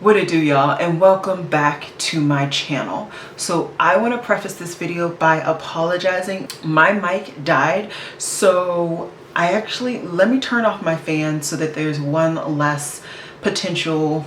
What it do, y'all, and welcome back to my channel. So I want to preface this video by apologizing. My mic died, so let me turn off my fan so that there's one less potential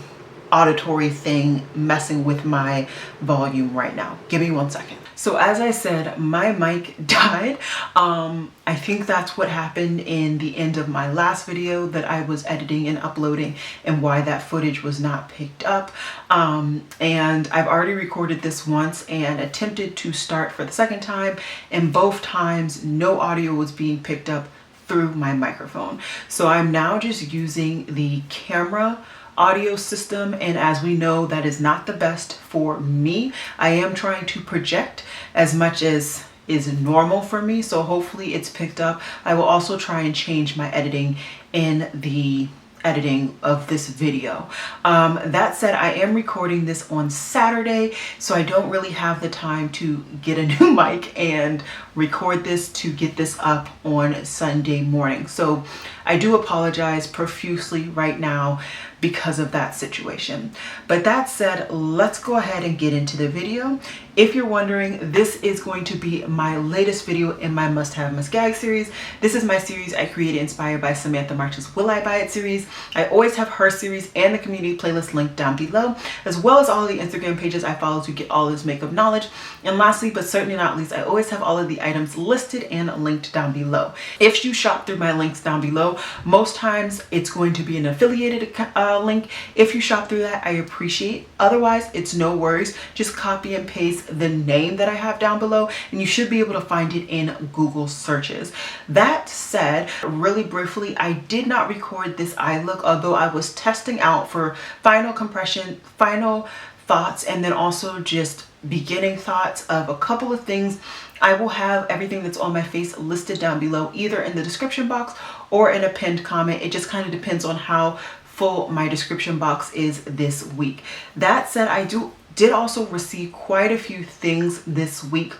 auditory thing messing with my volume right now. Give me 1 second. So as I said, my mic died. I think that's what happened in the end of my last video that I was editing and uploading, and why that footage was not picked up. And I've already recorded this once and attempted to start for the second time, and both times no audio was being picked up through my microphone. So I'm now just using the camera audio system, and as we know, that is not the best for me. I am trying to project as much as is normal for me, so hopefully it's picked up. I will also try and change my editing in the editing of this video. That said, I am recording this on Saturday, so I don't really have the time to get a new mic and record this to get this up on Sunday morning. So I do apologize profusely right now because of that situation. But that said, let's go ahead and get into the video. If you're wondering, this is going to be my latest video in my must-have must-gag series. This is my series I created inspired by Samantha March's Will I Buy It series. I always have her series and the community playlist linked down below, as well as all of the Instagram pages I follow to get all of this makeup knowledge. And lastly, but certainly not least, I always have all of the items listed and linked down below. If you shop through my links down below, most times it's going to be an affiliated link. If you shop through that, I appreciate. Otherwise, it's no worries. Just copy and paste the name that I have down below, and you should be able to find it in Google searches. That said, really briefly, I did not record this eye look, although I was testing out for final compression, final thoughts, and then also just beginning thoughts of a couple of things. I will have everything that's on my face listed down below, either in the description box or in a pinned comment. It just kind of depends on how full my description box is this week. That said, I did also receive quite a few things this week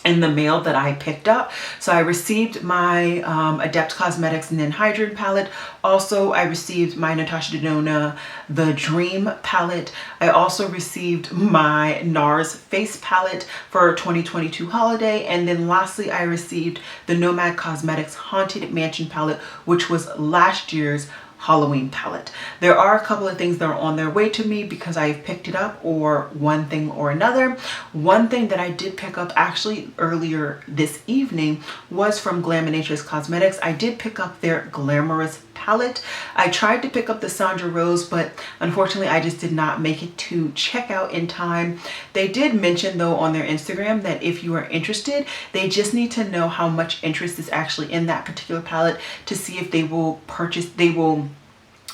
in the mail that I picked up. So I received my Adept Cosmetics Ninhydrin palette. Also, I received my Natasha Denona The Dream palette. I also received my NARS face palette for 2022 holiday. And then lastly, I received the Nomad Cosmetics Haunted Mansion palette, which was last year's Halloween palette. There are a couple of things that are on their way to me because I've picked it up, or one thing or another. One thing that I did pick up actually earlier this evening was from Glaminatrix Cosmetics. I did pick up their Glamorous palette. I tried to pick up the Sandra Rose, but unfortunately I just did not make it to checkout in time. They did mention though on their Instagram that if you are interested, they just need to know how much interest is actually in that particular palette to see if they will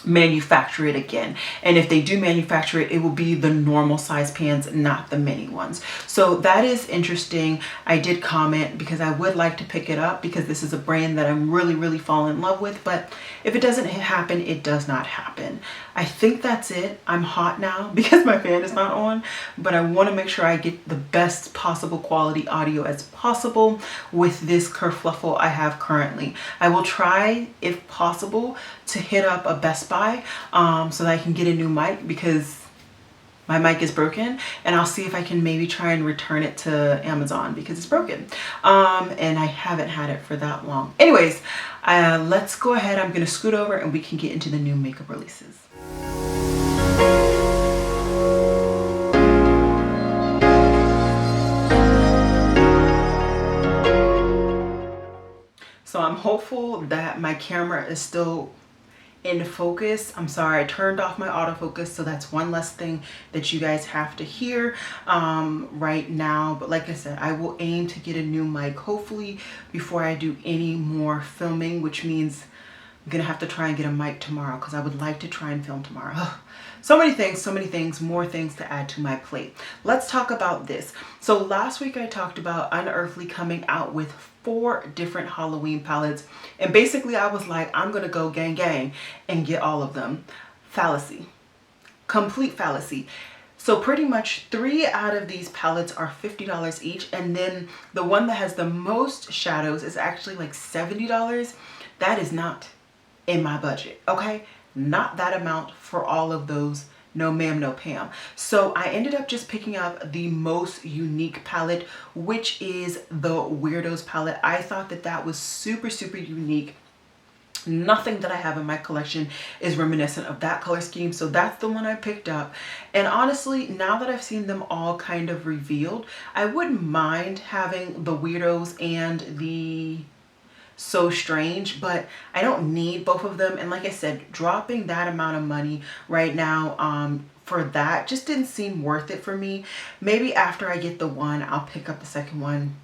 manufacture it again. And if they do manufacture it, it will be the normal size pans, not the mini ones. So that is interesting. I did comment because I would like to pick it up because this is a brand that I'm really falling in love with. But if it doesn't happen, it does not happen. I think that's it. I'm hot now because my fan is not on, but I want to make sure I get the best possible quality audio as possible with this kerfluffle I have currently. I will try, if possible, to hit up a Best Buy so that I can get a new mic because my mic is broken, and I'll see if I can maybe try and return it to Amazon because it's broken. And I haven't had it for that long. Anyways, let's go ahead. I'm going to scoot over and we can get into the new makeup releases. So I'm hopeful that my camera is still in focus. I'm sorry, I turned off my autofocus, so that's one less thing that you guys have to hear right now. But like I said, I will aim to get a new mic hopefully before I do any more filming, which means I'm gonna have to try and get a mic tomorrow because I would like to try and film tomorrow. So many things, more things to add to my plate. Let's talk about this. So last week I talked about Unearthly coming out with 4 different Halloween palettes, and basically I was like, I'm gonna go gang and get all of them. Fallacy. Complete fallacy. So pretty much 3 out of these palettes are $50 each, and then the one that has the most shadows is actually like $70. That is not in my budget, okay? Not that amount for all of those no ma'am, no Pam. So I ended up just picking up the most unique palette, which is the Weirdos palette. I thought that that was super, super unique. Nothing that I have in my collection is reminiscent of that color scheme, so that's the one I picked up. And honestly, now that I've seen them all kind of revealed, I wouldn't mind having the Weirdos and the So Strange, but I don't need both of them. And like I said, dropping that amount of money right now for that just didn't seem worth it for me. Maybe after I get the one, I'll pick up the second one.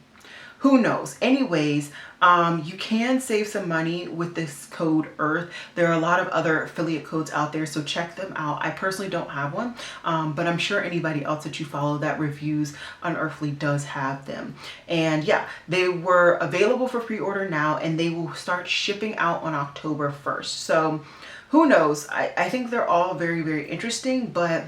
Who knows? Anyways, you can save some money with this code EARTH. There are a lot of other affiliate codes out there, so check them out. I personally don't have one, but I'm sure anybody else that you follow that reviews Unearthly does have them. And yeah, they were available for pre-order now, and they will start shipping out on October 1st. So who knows? I think they're all very, very interesting, but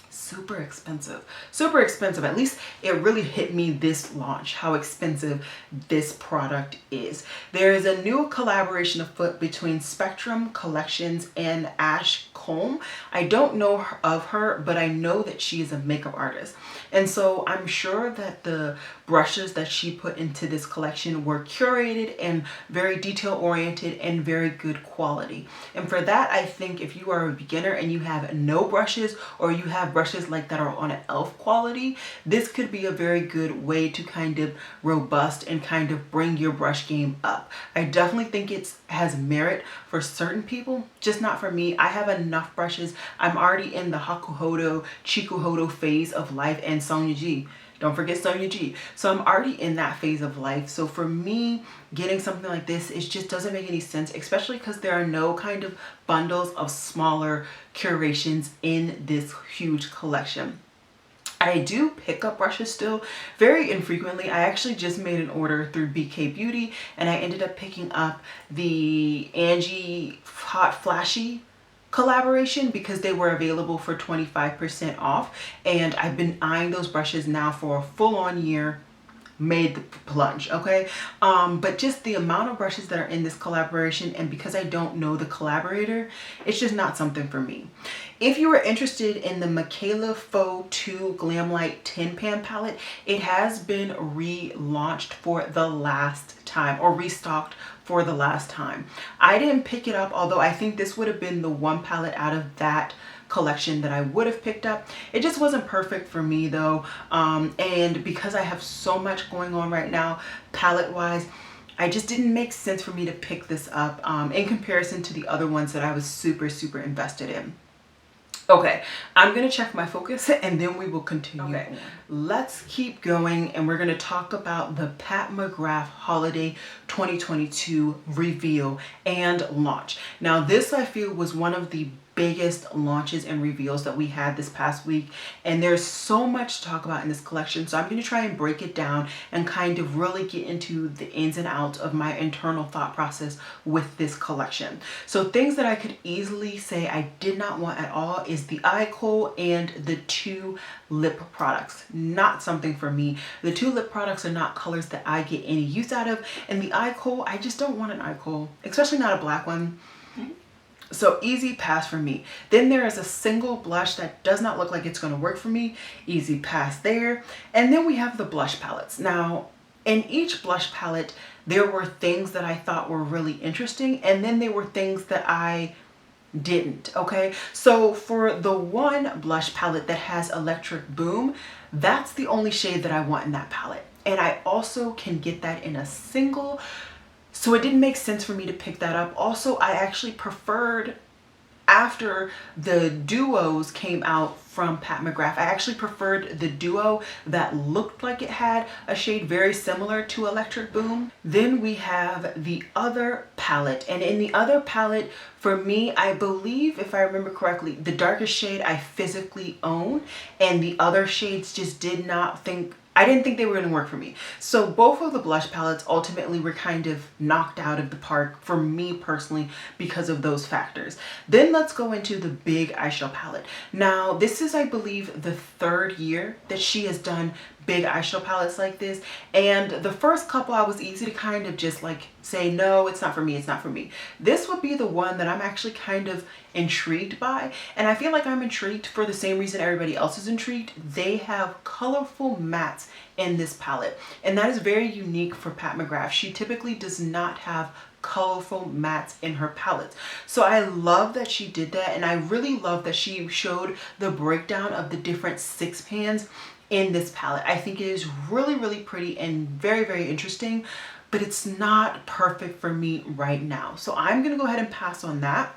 super expensive. Super expensive. At least it really hit me this launch how expensive this product is. There is a new collaboration afoot between Spectrum Collections and Ash Combe. I don't know of her, but I know that she is a makeup artist. And so I'm sure that the brushes that she put into this collection were curated and very detail oriented and very good quality. And for that, I think if you are a beginner and you have no brushes, or you have brushes like that are on an e.l.f. quality, this could be a very good way to kind of robust and kind of bring your brush game up. I definitely think it has merit for certain people, just not for me. I have enough brushes. I'm already in the Hakuhodo, Chikuhodo phase of life, and Sonia G. Don't forget Sonia G. So I'm already in that phase of life. So for me, getting something like this, it just doesn't make any sense, especially because there are no kind of bundles of smaller curations in this huge collection. I do pick up brushes still, very infrequently. I actually just made an order through BK Beauty, and I ended up picking up the Angie Hot Flashy collaboration because they were available for 25% off, and I've been eyeing those brushes now for a full-on year. Made the plunge, okay? But just the amount of brushes that are in this collaboration, and because I don't know the collaborator, it's just not something for me. If you are interested in the Michaela Faux 2 Glam Light Tin Pan palette, it has been relaunched for the last time, or restocked for the last time. I didn't pick it up, although I think this would have been the one palette out of that collection that I would have picked up. It just wasn't perfect for me though, and because I have so much going on right now palette wise, I just didn't make sense for me to pick this up in comparison to the other ones that I was super invested in. Okay, I'm gonna check my focus and then we will continue. Okay, let's keep going, and we're gonna talk about the Pat McGrath Holiday 2022 reveal and launch. Now this, I feel, was one of the biggest launches and reveals that we had this past week, and there's so much to talk about in this collection, so I'm going to try and break it down and kind of really get into the ins and outs of my internal thought process with this collection. So things that I could easily say I did not want at all is the eye kohl and the two lip products. Not something for me. The two lip products are not colors that I get any use out of, and the eye kohl, I just don't want an eye kohl, especially not a black one. So easy pass for me. Then there is a single blush that does not look like it's going to work for me. Easy pass there. And then we have the blush palettes. Now, in each blush palette, there were things that I thought were really interesting, and then there were things that I didn't, okay? So for the one blush palette that has Electric Boom, that's the only shade that I want in that palette. And I also can get that in a single, so it didn't make sense for me to pick that up. Also, I actually preferred, after the duos came out from Pat McGrath, I actually preferred the duo that looked like it had a shade very similar to Electric Boom. Then we have the other palette, and in the other palette, for me, I believe, if I remember correctly, the darkest shade I physically own, and the other shades just did not think, I didn't think they were going to work for me. So both of the blush palettes ultimately were kind of knocked out of the park for me personally because of those factors. Then let's go into the big eyeshadow palette. Now this is, I believe, the third year that she has done big eyeshadow palettes like this. And the first couple, I was easy to kind of just like say, no, it's not for me, it's not for me. This would be the one that I'm actually kind of intrigued by. And I feel like I'm intrigued for the same reason everybody else is intrigued. They have colorful mattes in this palette. And that is very unique for Pat McGrath. She typically does not have colorful mattes in her palettes. So I love that she did that, and I really love that she showed the breakdown of the different 6 pans in this palette. I think it is really, really pretty and very, very interesting, but it's not perfect for me right now. So I'm gonna go ahead and pass on that.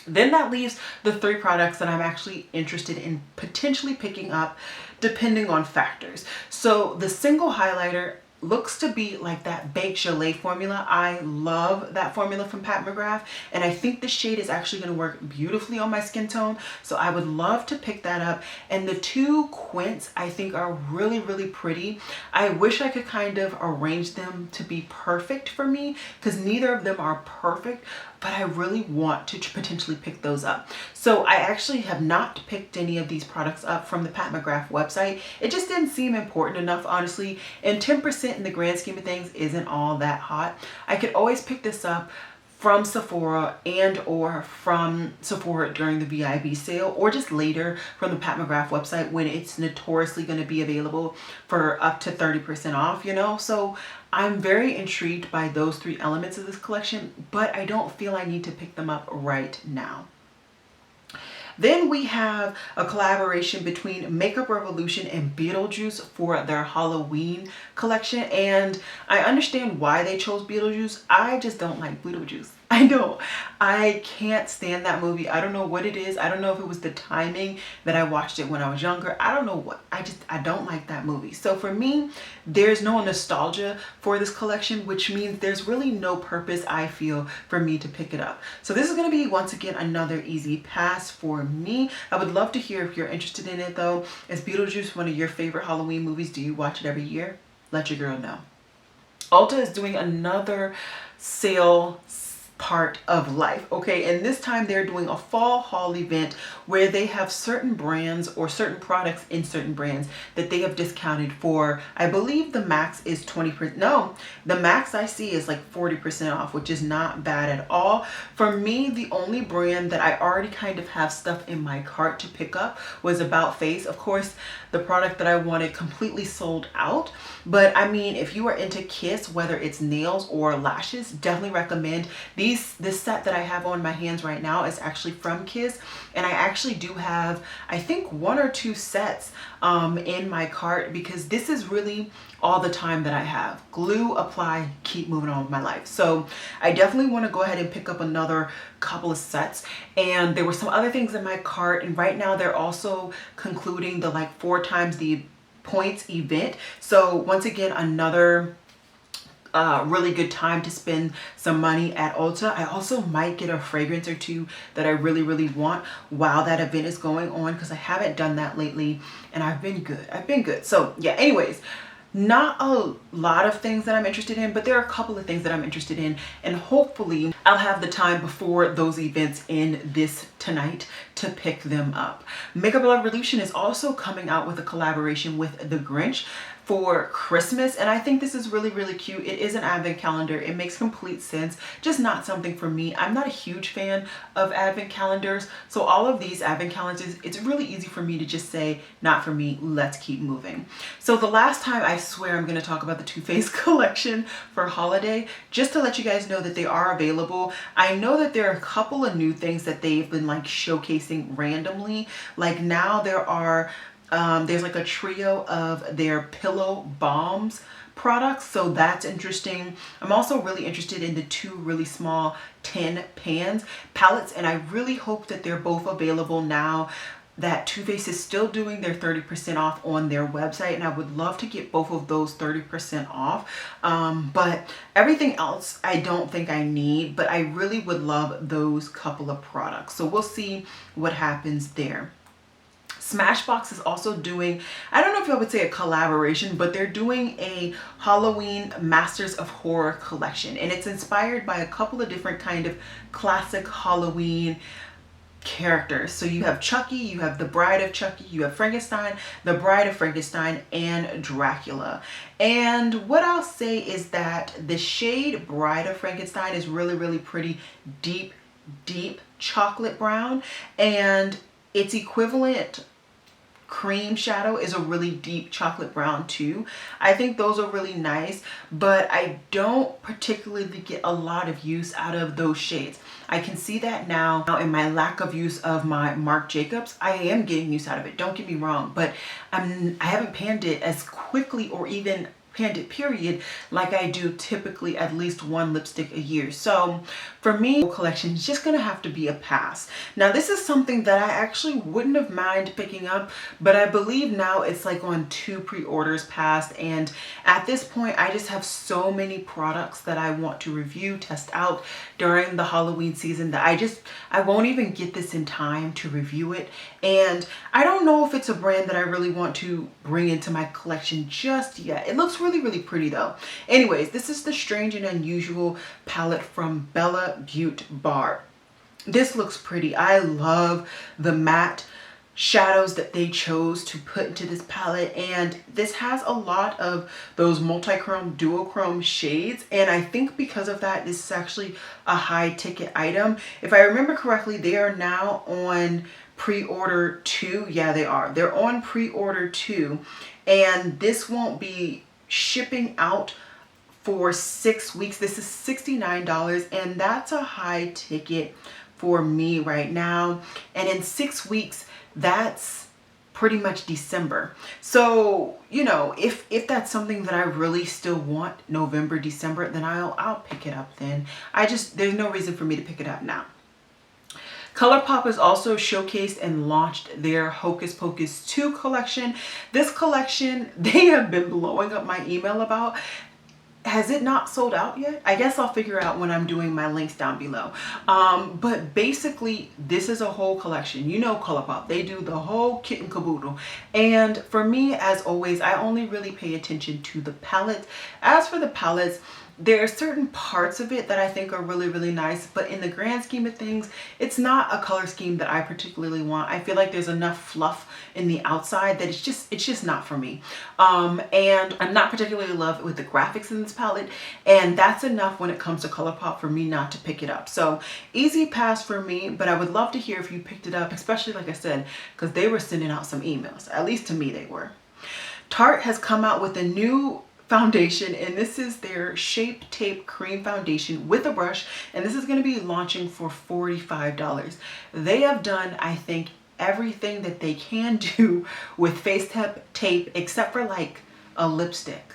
Then that leaves the 3 products that I'm actually interested in potentially picking up depending on factors. So the single highlighter looks to be like that baked gelée formula. I love that formula from Pat McGrath, and I think the shade is actually going to work beautifully on my skin tone, so I would love to pick that up. And the 2 quints I think are really, really pretty. I wish I could kind of arrange them to be perfect for me, because neither of them are perfect, but I really want to potentially pick those up. So I actually have not picked any of these products up from the Pat McGrath website. It just didn't seem important enough, honestly, and 10% in the grand scheme of things isn't all that hot. I could always pick this up from Sephora and or from Sephora during the VIB sale, or just later from the Pat McGrath website when it's notoriously going to be available for up to 30% off, you know? So I'm very intrigued by those 3 elements of this collection, but I don't feel I need to pick them up right now. Then we have a collaboration between Makeup Revolution and Beetlejuice for their Halloween collection. And I understand why they chose Beetlejuice. I just don't like Beetlejuice. I know. I can't stand that movie. I don't know what it is. I don't know if it was the timing that I watched it when I was younger. I don't know what. I don't like that movie. So for me, there's no nostalgia for this collection, which means there's really no purpose, I feel, for me to pick it up. So this is going to be, once again, another easy pass for me. I would love to hear if you're interested in it, though. Is Beetlejuice one of your favorite Halloween movies? Do you watch it every year? Let your girl know. Ulta is doing another sale part of life, okay, and this time they're doing a fall haul event where they have certain brands or certain products in certain brands that they have discounted for, I believe the max is 20%. No, the max I see is like 40% off, which is not bad at all. For me, the only brand that I already kind of have stuff in my cart to pick up was About Face. Of course, the product that I wanted completely sold out, but I mean, if you are into Kiss, whether it's nails or lashes, definitely recommend this set that I have on my hands right now is actually from Kiss, and I actually do have, I think, 1 or 2 sets in my cart, because this is really all the time that I have. Glue, apply, keep moving on with my life. So I definitely want to go ahead and pick up another couple of sets. And there were some other things in my cart, and right now they're also concluding the like 4 times the points event. So once again, another really good time to spend some money at Ulta. I also might get a fragrance or 2 that I really, really want while that event is going on, because I haven't done that lately and I've been good. So yeah, anyways, not a lot of things that I'm interested in, but there are a couple of things that I'm interested in, and hopefully I'll have the time before those events end this tonight to pick them up. Makeup Revolution is also coming out with a collaboration with the Grinch for Christmas, and I think this is really, really cute. It is an advent calendar. It makes complete sense, just not something for me. I'm not a huge fan of advent calendars, so all of these advent calendars, it's really easy for me to just say, not for me, let's keep moving. So the last time, I swear I'm going to talk about the Too Faced collection for holiday, just to let you guys know that they are available. I know that there are a couple of new things that they've been like showcasing randomly. Like now there are there's like a trio of their Pillow Balms products, so that's interesting. I'm also really interested in the 2 really small 10 pans palettes, and I really hope that they're both available now that Too Faced is still doing their 30% off on their website, and I would love to get both of those 30% off. But everything else I don't think I need, but I really would love those couple of products. So we'll see what happens there. Smashbox is also doing, I don't know if I would say a collaboration, but they're doing a Halloween Masters of Horror collection, and it's inspired by a couple of different kind of classic Halloween characters. So you have Chucky, you have the Bride of Chucky, you have Frankenstein, the Bride of Frankenstein, and Dracula. And what I'll say is that the shade Bride of Frankenstein is really, really pretty deep chocolate brown, and its equivalent cream shadow is a really deep chocolate brown too. I think those are really nice, but I don't particularly get a lot of use out of those shades. I can see that now in my lack of use of my Marc Jacobs. I am getting use out of it, don't get me wrong, but I haven't panned it as quickly, or even panned it period, like I do typically at least one lipstick a year. So for me, collection is just gonna have to be a pass. Now this is something that I actually wouldn't have mind picking up, but I believe now it's like on 2 pre-orders past, and at this point I just have so many products that I want to review, test out during the Halloween season that I won't even get this in time to review it. And I don't know if it's a brand that I really want to bring into my collection just yet. It looks really, really pretty though. Anyways, this is the Strange and Unusual palette from Bella Beauty Bar. This looks pretty. I love the matte shadows that they chose to put into this palette, and this has a lot of those multi-chrome, duochrome shades, and I think because of that this is actually a high ticket item. If I remember correctly, they are now on pre-order 2. Yeah, they are. They're on pre-order 2, and this won't be shipping out for 6 weeks. This is $69, and that's a high ticket for me right now. And in 6 weeks, that's pretty much December. So, you know, if that's something that I really still want, November, December, then I'll pick it up then. There's no reason for me to pick it up now. Colourpop has also showcased and launched their Hocus Pocus 2 collection. This collection, they have been blowing up my email about. Has it not sold out yet? I guess I'll figure out when I'm doing my links down below. But basically, this is a whole collection. You know Colourpop, they do the whole kit and caboodle. And for me, as always, I only really pay attention to the palette. As for the palettes, there are certain parts of it that I think are really, really nice, but in the grand scheme of things, it's not a color scheme that I particularly want. I feel like there's enough fluff in the outside that it's just not for me. And I'm not particularly in love with the graphics in this palette, and that's enough when it comes to Colourpop for me not to pick it up. So easy pass for me, but I would love to hear if you picked it up, especially like I said, because they were sending out some emails. At least to me they were. Tarte has come out with a new foundation, and this is their Shape Tape Cream Foundation with a brush, and this is going to be launching for $45. They have done, I think, everything that they can do with face tape except for like a lipstick.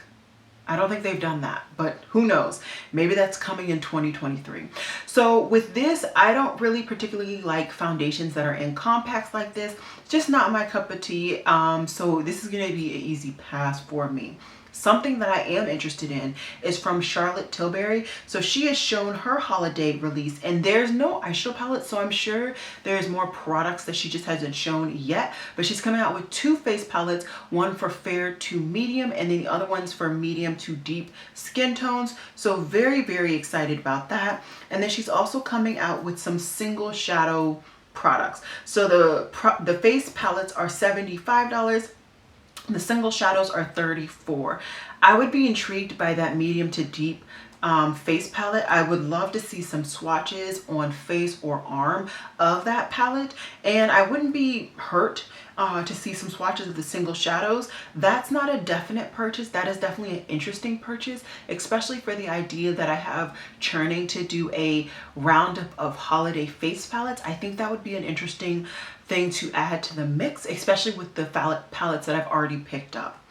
I don't think they've done that, but who knows? Maybe that's coming in 2023. So with this, I don't really particularly like foundations that are in compacts like this. It's just not my cup of tea. So this is going to be an easy pass for me. Something that I am interested in is from Charlotte Tilbury. So she has shown her holiday release, and there's no eyeshadow palette, so I'm sure there's more products that she just hasn't shown yet. But she's coming out with 2 face palettes, one for fair to medium, and then the other one's for medium to deep skin tones. So very, very excited about that. And then she's also coming out with some single shadow products. So the face palettes are $75. The single shadows are $34. I would be intrigued by that medium to deep face palette. I would love to see some swatches on face or arm of that palette, and I wouldn't be hurt to see some swatches of the single shadows. That's not a definite purchase. That is definitely an interesting purchase, especially for the idea that I have churning to do a roundup of holiday face palettes. I think that would be an interesting thing to add to the mix, especially with the palettes that I've already picked up.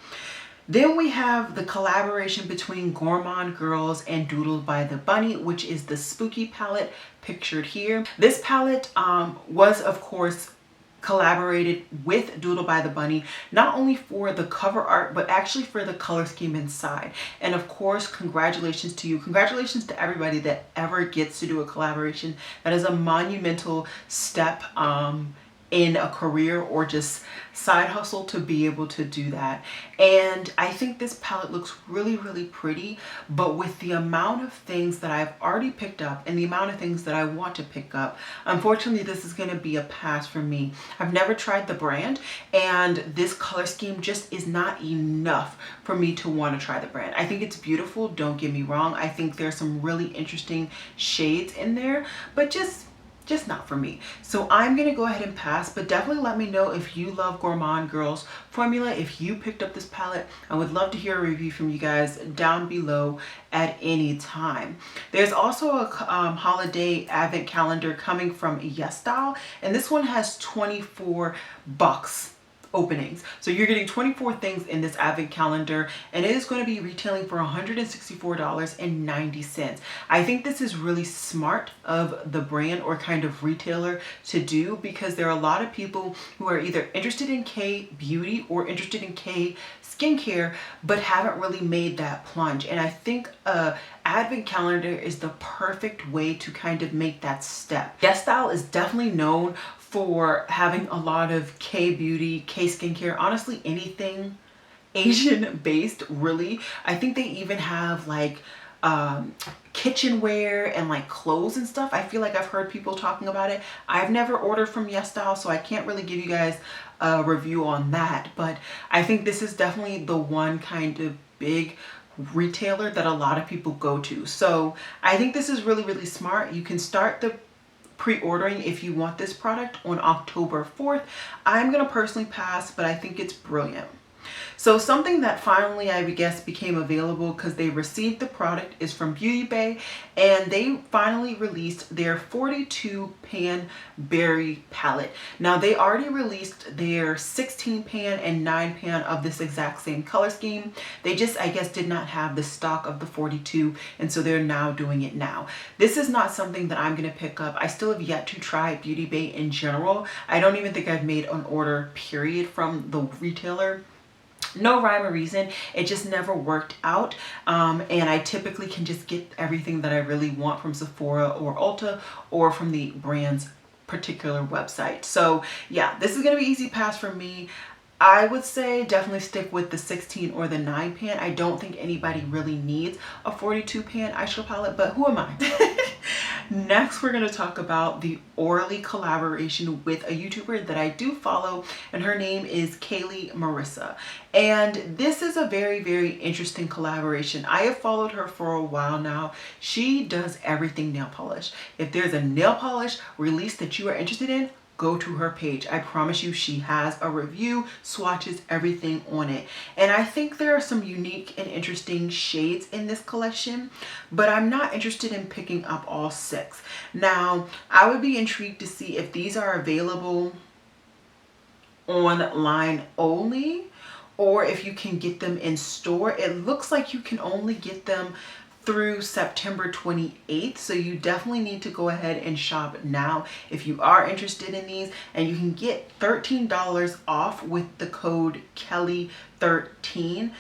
Then we have the collaboration between Gourmand Girls and Doodlesbythebunny, which is the Spooky palette pictured here. This palette was, of course, collaborated with Doodlesbythebunny, not only for the cover art, but actually for the color scheme inside. And of course, congratulations to you. Congratulations to everybody that ever gets to do a collaboration. That is a monumental step in a career or just side hustle to be able to do that. And I think this palette looks really, really pretty, but with the amount of things that I've already picked up and the amount of things that I want to pick up, unfortunately this is going to be a pass for me. I've never tried the brand, and this color scheme just is not enough for me to want to try the brand. I think it's beautiful, don't get me wrong. I think there's some really interesting shades in there, but just not for me. So I'm gonna go ahead and pass, but definitely let me know if you love Gourmand Girls formula, if you picked up this palette. I would love to hear a review from you guys down below at any time. There's also a holiday advent calendar coming from YES Style, and this one has 24 bucks openings. So you're getting 24 things in this advent calendar, and it is going to be retailing for $164.90. I think this is really smart of the brand or kind of retailer to do, because there are a lot of people who are either interested in K beauty or interested in K skincare but haven't really made that plunge. And I think advent calendar is the perfect way to kind of make that step. YES Style is definitely known for having a lot of K beauty, K skincare, honestly anything Asian based, really. I think they even have like kitchenware and like clothes and stuff. I feel like I've heard people talking about it. I've never ordered from YES Style, so I can't really give you guys a review on that, but I think this is definitely the one kind of big retailer that a lot of people go to. So I think this is really, really smart. You can start the pre-ordering if you want this product on October 4th. I'm gonna personally pass, but I think it's brilliant. So something that finally, I guess, became available because they received the product is from Beauty Bay, and they finally released their 42 pan berry palette. Now they already released their 16 pan and 9 pan of this exact same color scheme. They just, I guess, did not have the stock of the 42, and so they're now doing it now. This is not something that I'm going to pick up. I still have yet to try Beauty Bay in general. I don't even think I've made an order, period, from the retailer. No rhyme or reason, it just never worked out, and I typically can just get everything that I really want from Sephora or Ulta or from the brand's particular website. So yeah, this is gonna be easy pass for me. I would say definitely stick with the 16 or the 9 pan. I don't think anybody really needs a 42 pan eyeshadow palette, but who am I? Next, we're going to talk about the Orly collaboration with a YouTuber that I do follow, and her name is Kaylee Marissa. And this is a very, very interesting collaboration. I have followed her for a while now. She does everything nail polish. If there's a nail polish release that you are interested in, go to her page. I promise you she has a review, swatches, everything on it. And I think there are some unique and interesting shades in this collection, but I'm not interested in picking up all 6. Now, I would be intrigued to see if these are available online only, or if you can get them in store. It looks like you can only get them through September 28th, so you definitely need to go ahead and shop now if you are interested in these, and you can get $13 off with the code Kelly13,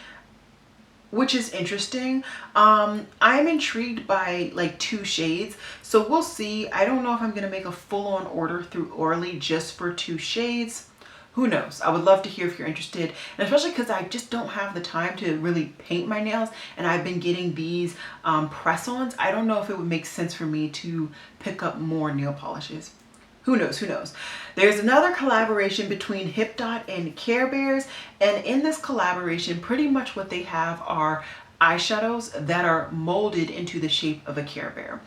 which is interesting. I'm intrigued by like 2 shades, so we'll see. I don't know if I'm gonna make a full-on order through Orly just for 2 shades. Who knows? I would love to hear if you're interested, and especially because I just don't have the time to really paint my nails, and I've been getting these press-ons. I don't know if it would make sense for me to pick up more nail polishes. Who knows? Who knows? There's another collaboration between Hip Dot and Care Bears, and in this collaboration, pretty much what they have are eyeshadows that are molded into the shape of a Care Bear.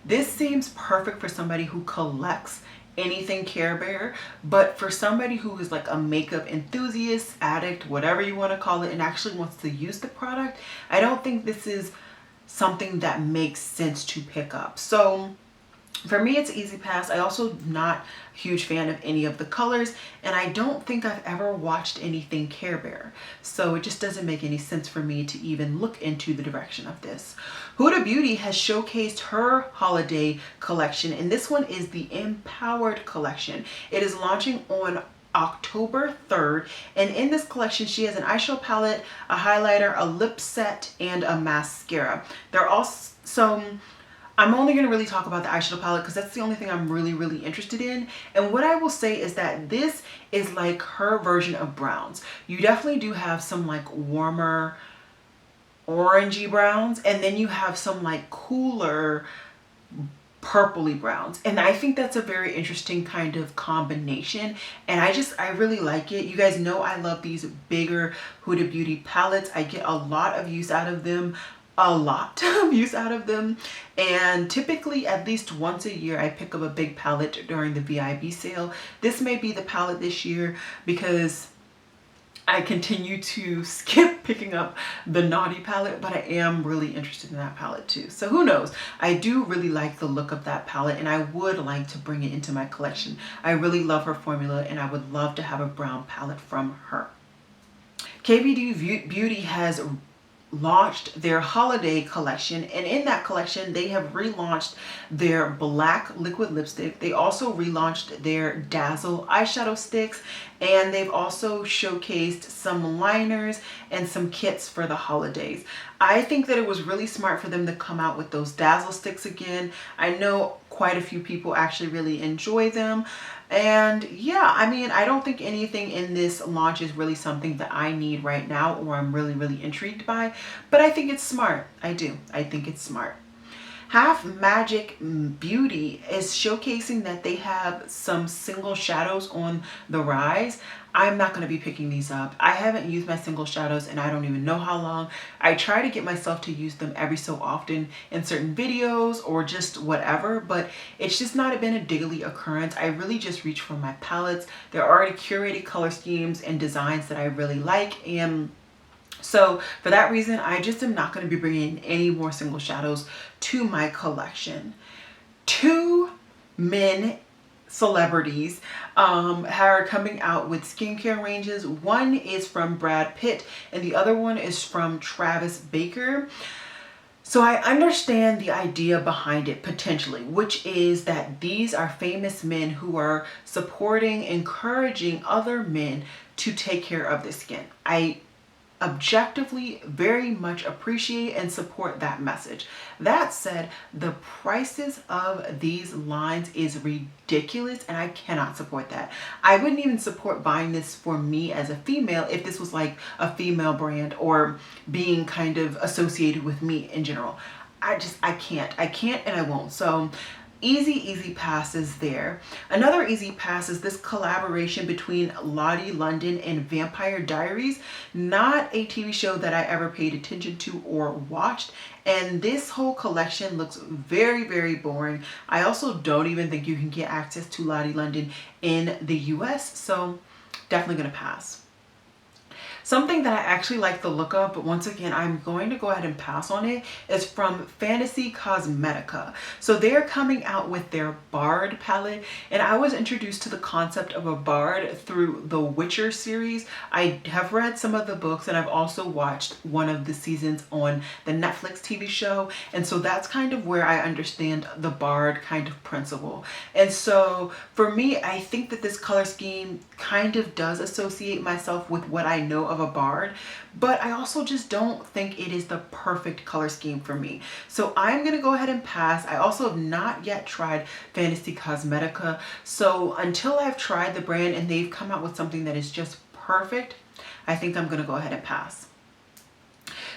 This seems perfect for somebody who collects anything Care Bear, but for somebody who is like a makeup enthusiast, addict, whatever you want to call it, and actually wants to use the product, I don't think this is something that makes sense to pick up. So for me, it's easy pass. I also not a huge fan of any of the colors, and I don't think I've ever watched anything Care Bear, so it just doesn't make any sense for me to even look into the direction of this. Huda Beauty has showcased her holiday collection, and this one is the Empowered collection. It is launching on October 3rd, and in this collection she has an eyeshadow palette, a highlighter, a lip set, and a mascara. There are also some I'm only going to really talk about the eyeshadow palette because that's the only thing I'm really interested in. And what I will say is that this is like her version of browns. You definitely do have some like warmer orangey browns, and then you have some like cooler purpley browns, and I think that's a very interesting kind of combination, and I really like it. You guys know I love these bigger Huda Beauty palettes. I get a lot of use out of them, and typically at least once a year I pick up a big palette during the VIB sale. This may be the palette this year because I continue to skip picking up the Naughty palette, but I am really interested in that palette too. So who knows? I do really like the look of that palette, and I would like to bring it into my collection. I really love her formula, and I would love to have a brown palette from her. KVD Beauty has launched their holiday collection, and in that collection they have relaunched their black liquid lipstick. They also relaunched their Dazzle eyeshadow sticks, and they've also showcased some liners and some kits for the holidays. I think that it was really smart for them to come out with those Dazzle sticks again. I know quite a few people actually really enjoy them. And yeah, I mean, I don't think anything in this launch is really something that I need right now or I'm really intrigued by, but I think it's smart. I do. I think it's smart. Half Magic Beauty is showcasing that they have some single shadows on the rise. I'm not going to be picking these up. I haven't used my single shadows and I don't even know how long. I try to get myself to use them every so often in certain videos or just whatever, but it's just not been a daily occurrence. I really just reach for my palettes. They're already curated color schemes and designs that I really like, and so for that reason, I just am not going to be bringing any more single shadows to my collection. Two men celebrities are coming out with skincare ranges. One is from Brad Pitt and the other one is from Travis Baker. So I understand the idea behind it potentially, which is that these are famous men who are supporting, encouraging other men to take care of their skin. I objectively very much appreciate and support that message. That said, the prices of these lines is ridiculous and I cannot support that. I wouldn't even support buying this for me as a female if this was like a female brand or being kind of associated with me in general. I can't and I won't. So easy passes there. Another easy pass is this collaboration between Lottie London and Vampire Diaries. Not a TV show that I ever paid attention to or watched, and this whole collection looks very boring. I also don't even think you can get access to Lottie London in the US, so definitely gonna pass. Something that I actually like the look of, but once again, I'm going to go ahead and pass on it, is from Fantasy Cosmetica. So they're coming out with their Bard palette, and I was introduced to the concept of a Bard through the Witcher series. I have read some of the books, and I've also watched one of the seasons on the Netflix TV show, and so that's kind of where I understand the Bard kind of principle. And so for me, I think that this color scheme kind of does associate myself with what I know of a Bard, but I also just don't think it is the perfect color scheme for me. So I'm gonna go ahead and pass. I also have not yet tried Fantasy Cosmetica, so until I've tried the brand and they've come out with something that is just perfect, I think I'm gonna go ahead and pass.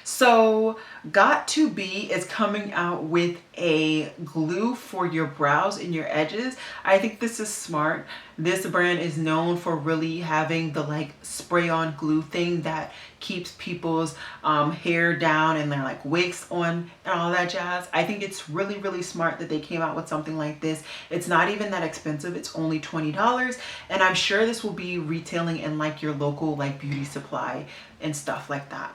So Got2b is coming out with a glue for your brows and your edges. I think this is smart. This brand is known for really having the like spray on glue thing that keeps people's hair down and their like wigs on and all that jazz. I think it's really smart that they came out with something like this. It's not even that expensive. It's only $20, and I'm sure this will be retailing in like your local like beauty supply and stuff like that.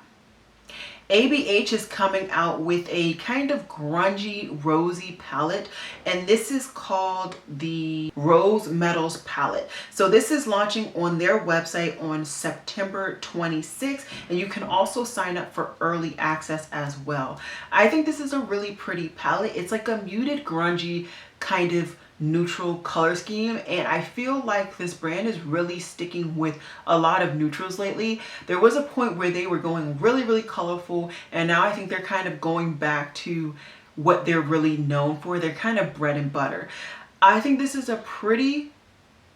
ABH is coming out with a kind of grungy rosy palette, and this is called the Rose Metals palette. So this is launching on their website on September 26th, and you can also sign up for early access as well. I think this is a really pretty palette. It's like a muted grungy kind of neutral color scheme, and I feel like this brand is really sticking with a lot of neutrals lately. There was a point where they were going really colorful, and now I think they're kind of going back to what they're really known for. They're kind of bread and butter. I think this is a pretty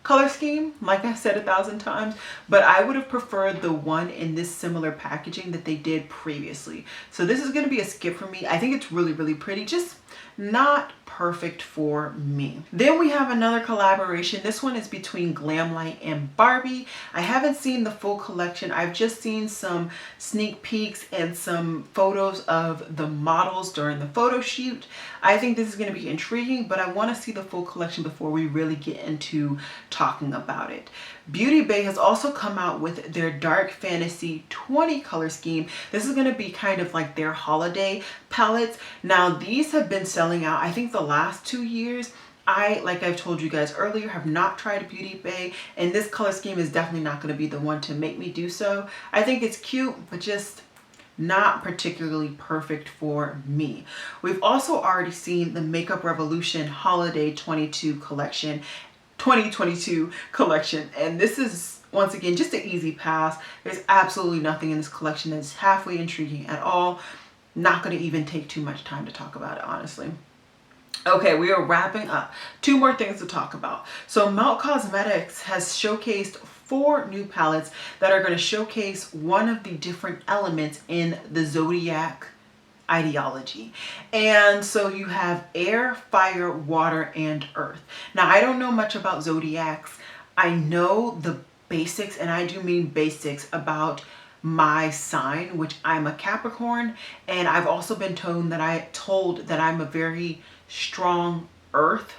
color scheme, like I said 1,000 times, but I would have preferred the one in this similar packaging that they did previously. So this is going to be a skip for me. I think it's really, really pretty, just not perfect for me. Then we have another collaboration. This one is between Glamlight and Barbie. I haven't seen the full collection. I've just seen some sneak peeks and some photos of the models during the photo shoot. I think this is going to be intriguing, but I want to see the full collection before we really get into talking about it. Beauty Bay has also come out with their Dark Fantasy 20 color scheme. This is going to be kind of like their holiday palettes. Now these have been selling out, I think, the last 2 years. Like I've told you guys earlier, have not tried Beauty Bay, and this color scheme is definitely not going to be the one to make me do so. I think it's cute, but just not particularly perfect for me. We've also already seen the Makeup Revolution Holiday 2022 collection, and this is once again just an easy pass. There's absolutely nothing in this collection that's halfway intriguing at all. Not going to even take too much time to talk about it, honestly. Okay, we are wrapping up. 2 more things to talk about. So Melt Cosmetics has showcased 4 new palettes that are going to showcase one of the different elements in the zodiac ideology. And so you have air, fire, water, and earth. Now I don't know much about zodiacs. I know the basics, and I do mean basics, about my sign, which I'm a Capricorn, and I've also been told that I'm a very strong earth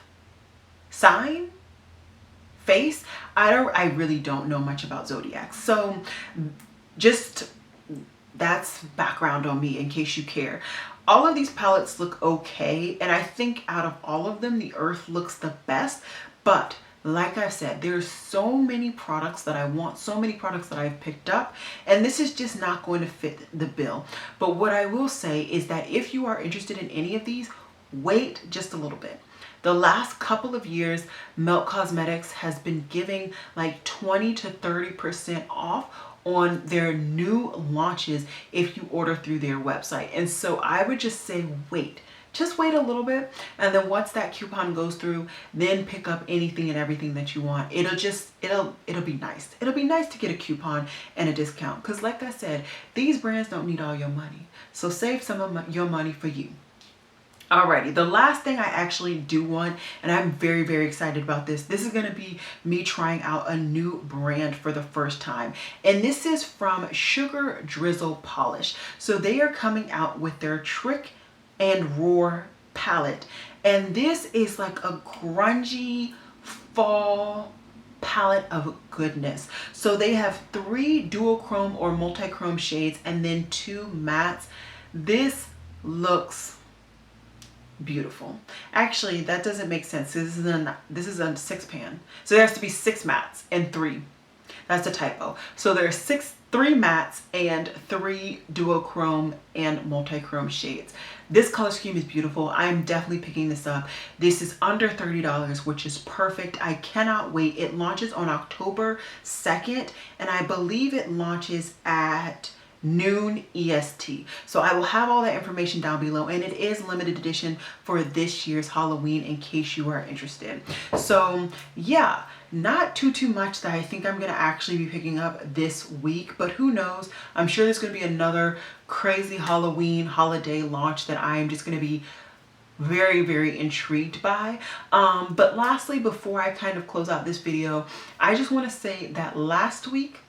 sign face. I really don't know much about zodiacs. So just that's background on me in case you care. All of these palettes look okay, and I think out of all of them, the earth looks the best. But like I said, there's so many products that I want, so many products that I've picked up, and this is just not going to fit the bill. But what I will say is that if you are interested in any of these, wait just a little bit. The last couple of years, Melt Cosmetics has been giving like 20 to 30% off on their new launches if you order through their website. And so I would just say wait. Just wait a little bit, and then once that coupon goes through, then pick up anything and everything that you want. It'll be nice. It'll be nice to get a coupon and a discount, because like I said, these brands don't need all your money. So save some of your money for you. Alrighty, the last thing I actually do want, and I'm very, very excited about this. This is going to be me trying out a new brand for the first time. And this is from Sugar Drizzle Polish. So they are coming out with their Trick and Roar palette, and this is like a grungy fall palette of goodness. So they have 3 duochrome or multi-chrome shades and then 2 mattes. This looks beautiful. Actually, that doesn't make sense. This is a 6 pan, so there has to be 6 mattes and 3. That's a typo. So there's 3 mattes and 3 duochrome and multi-chrome shades. This color scheme is beautiful. I am definitely picking this up. This is under $30, which is perfect. I cannot wait. It launches on October 2nd, and I believe it launches at noon EST. So I will have all that information down below, and it is limited edition for this year's Halloween in case you are interested. So yeah, not too much that I think I'm gonna actually be picking up this week, but who knows? I'm sure there's gonna be another crazy Halloween holiday launch that I am just gonna be very, very intrigued by. But lastly, before I kind of close out this video, I just want to say that last week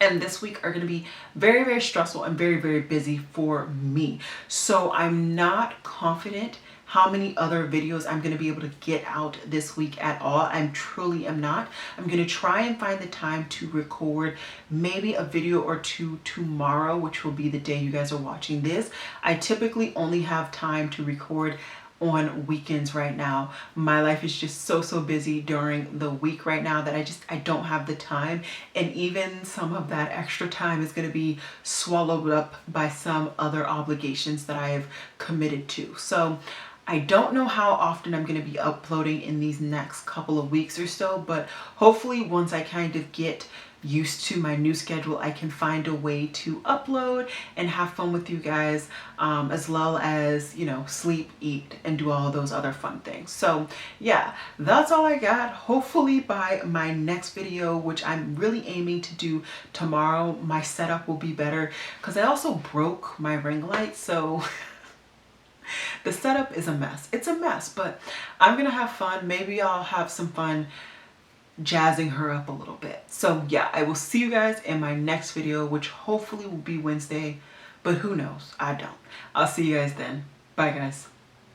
and this week are going to be very, very stressful and very, very busy for me. So I'm not confident how many other videos I'm going to be able to get out this week at all. I truly am not. I'm going to try and find the time to record maybe a video or 2 tomorrow, which will be the day you guys are watching this. I typically only have time to record on weekends right now. My life is just so busy during the week right now that I don't have the time, and even some of that extra time is going to be swallowed up by some other obligations that I have committed to. So I don't know how often I'm going to be uploading in these next couple of weeks or so, but hopefully once I kind of get used to my new schedule, I can find a way to upload and have fun with you guys, as well as, you know, sleep, eat, and do all those other fun things. So yeah, that's all I got. Hopefully by my next video, which I'm really aiming to do tomorrow, my setup will be better, because I also broke my ring light, so the setup is a mess. It's a mess, but I'm gonna have fun. Maybe I'll have some fun jazzing her up a little bit. So yeah, I will see you guys in my next video, which hopefully will be Wednesday, but who knows? I don't. I'll see you guys then. Bye guys.